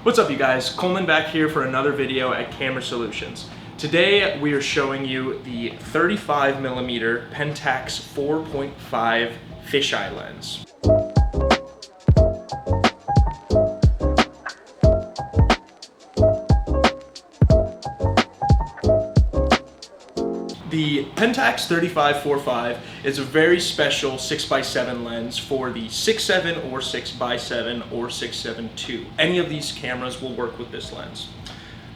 What's up you guys, Coleman back here for another video at Camera Solutions. Today we are showing you the 35mm Pentax 4.5 fisheye lens. The Pentax 35-45 is a very special 6x7 lens for the 6.7 or 6x7 or 6.7 II. Any of these cameras will work with this lens.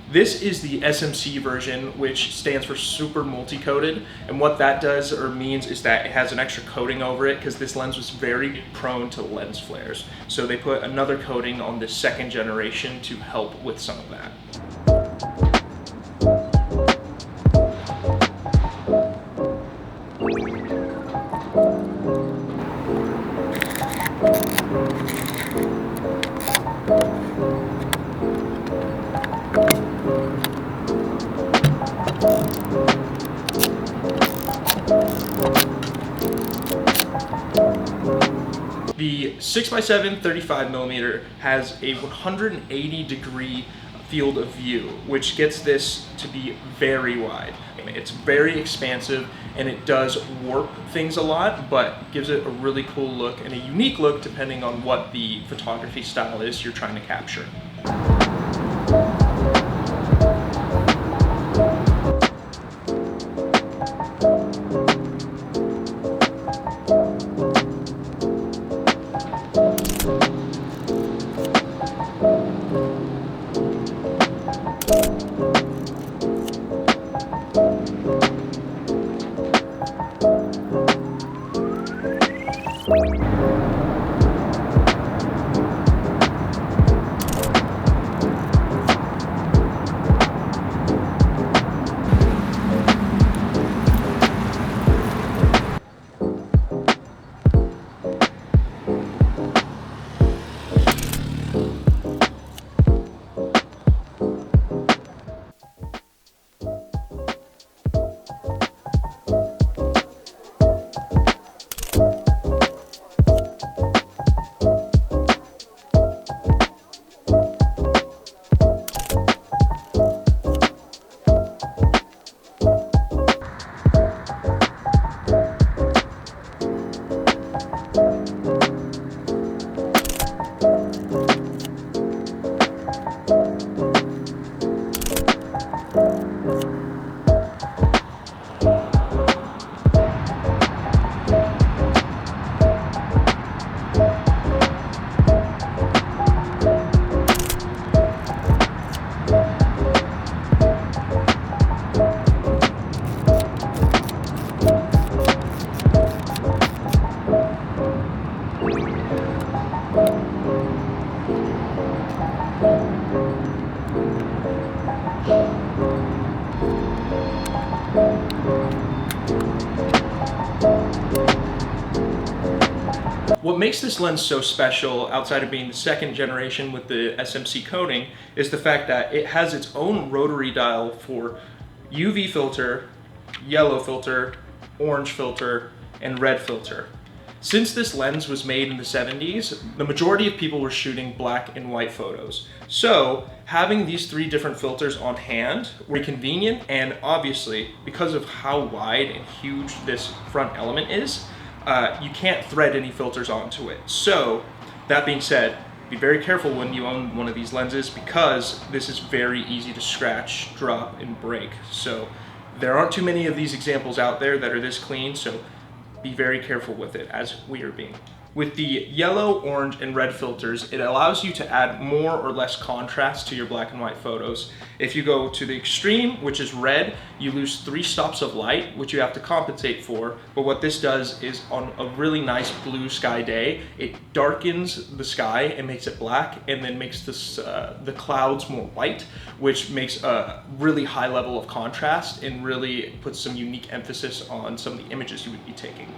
This is the SMC version, which stands for super multi-coated, and what that does or means is that it has an extra coating over it because this lens was very prone to lens flares. So they put another coating on this second generation to help with some of that. The 6x7 35mm has a 180-degree field of view, which gets this to be very wide. It's very expansive and it does warp things a lot, but gives it a really cool look and a unique look depending on what the photography style is you're trying to capture. What makes this lens so special, outside of being the second generation with the SMC coating, is the fact that it has its own rotary dial for UV filter, yellow filter, orange filter, and red filter. Since this lens was made in the 70s, the majority of people were shooting black and white photos. So having these three different filters on hand were convenient, and obviously, because of how wide and huge this front element is, you can't thread any filters onto it. So that being said, be very careful when you own one of these lenses because this is very easy to scratch, drop, and break. So there aren't too many of these examples out there that are this clean, so be very careful with it, as we are being. With the yellow, orange, and red filters, it allows you to add more or less contrast to your black and white photos. If you go to the extreme, which is red, you lose 3 stops of light, which you have to compensate for. But what this does is, on a really nice blue sky day, it darkens the sky and makes it black, and then makes this, the clouds more white, which makes a really high level of contrast and really puts some unique emphasis on some of the images you would be taking.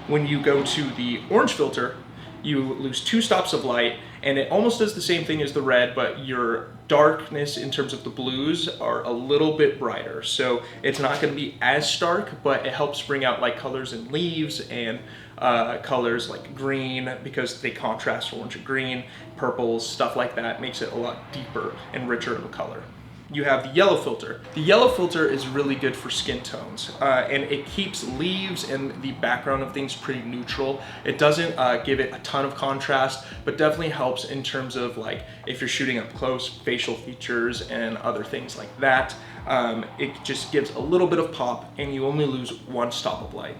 When you go to the orange filter, you lose 2 stops of light, and it almost does the same thing as the red, but your darkness in terms of the blues are a little bit brighter. So it's not going to be as stark, but it helps bring out light colors in leaves and colors like green, because they contrast orange and green, purples, stuff like that, makes it a lot deeper and richer of a color. You have the yellow filter. The yellow filter is really good for skin tones, and it keeps leaves and the background of things pretty neutral. It doesn't give it a ton of contrast, but definitely helps in terms of like if you're shooting up close, facial features and other things like that. It just gives a little bit of pop, and you only lose one stop of light.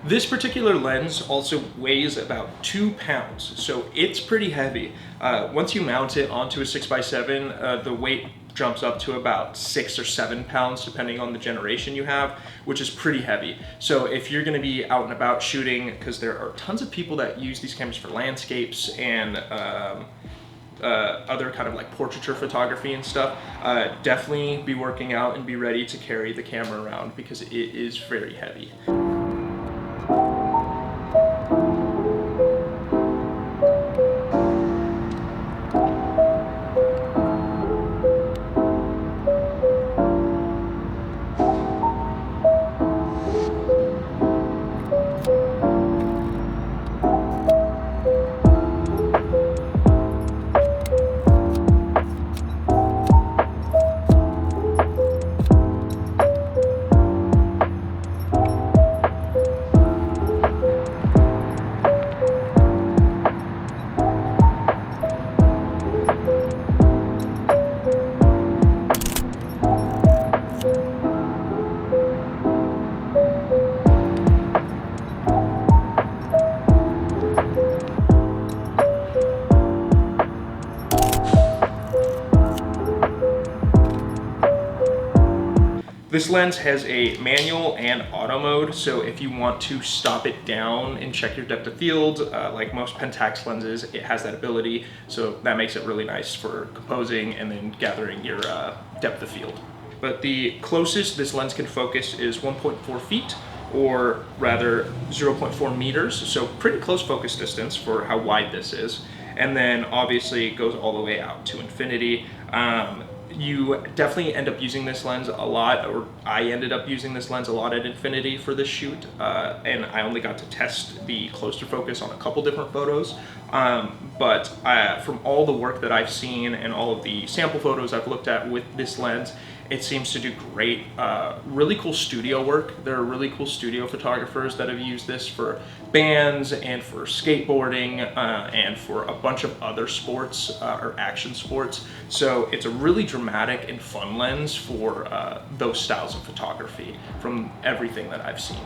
This particular lens also weighs about 2 pounds, so it's pretty heavy. Once you mount it onto a 6x7, the weight jumps up to about 6 or 7 pounds depending on the generation you have, which is pretty heavy. So if you're going to be out and about shooting, because there are tons of people that use these cameras for landscapes and other kind of like portraiture photography and stuff, definitely be working out and be ready to carry the camera around because it is very heavy. This lens has a manual and auto mode, so if you want to stop it down and check your depth of field, like most Pentax lenses, it has that ability, so that makes it really nice for composing and then gathering your depth of field. But the closest this lens can focus is 1.4 feet, or rather 0.4 meters, so pretty close focus distance for how wide this is. And then obviously it goes all the way out to infinity. You definitely end up using this lens a lot, or I ended up using this lens a lot at infinity for this shoot, and I only got to test the closer focus on a couple different photos. But from all the work that I've seen and all of the sample photos I've looked at with this lens, it seems to do great. Really cool studio work. There are really cool studio photographers that have used this for bands and for skateboarding and for a bunch of other sports or action sports. So it's a really dramatic and fun lens for those styles of photography from everything that I've seen.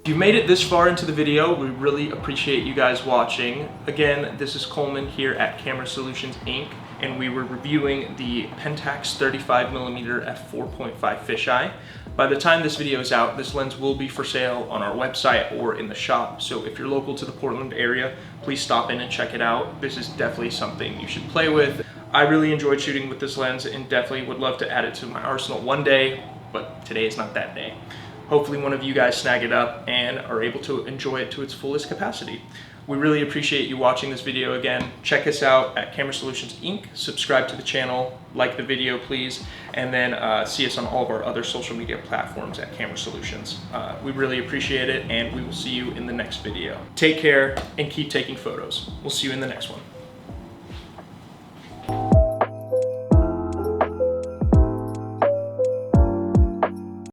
If you made it this far into the video, we really appreciate you guys watching. Again, this is Coleman here at Camera Solutions Inc., and we were reviewing the Pentax 35mm f4.5 fisheye. By the time this video is out, this lens will be for sale on our website or in the shop, so if you're local to the Portland area, please stop in and check it out. This is definitely something you should play with. I really enjoyed shooting with this lens and definitely would love to add it to my arsenal one day, but today is not that day. Hopefully one of you guys snag it up and are able to enjoy it to its fullest capacity. We really appreciate you watching this video again. Check us out at Camera Solutions Inc. Subscribe to the channel, like the video please, and then see us on all of our other social media platforms at Camera Solutions. We really appreciate it, and we will see you in the next video. Take care and keep taking photos. We'll see you in the next one.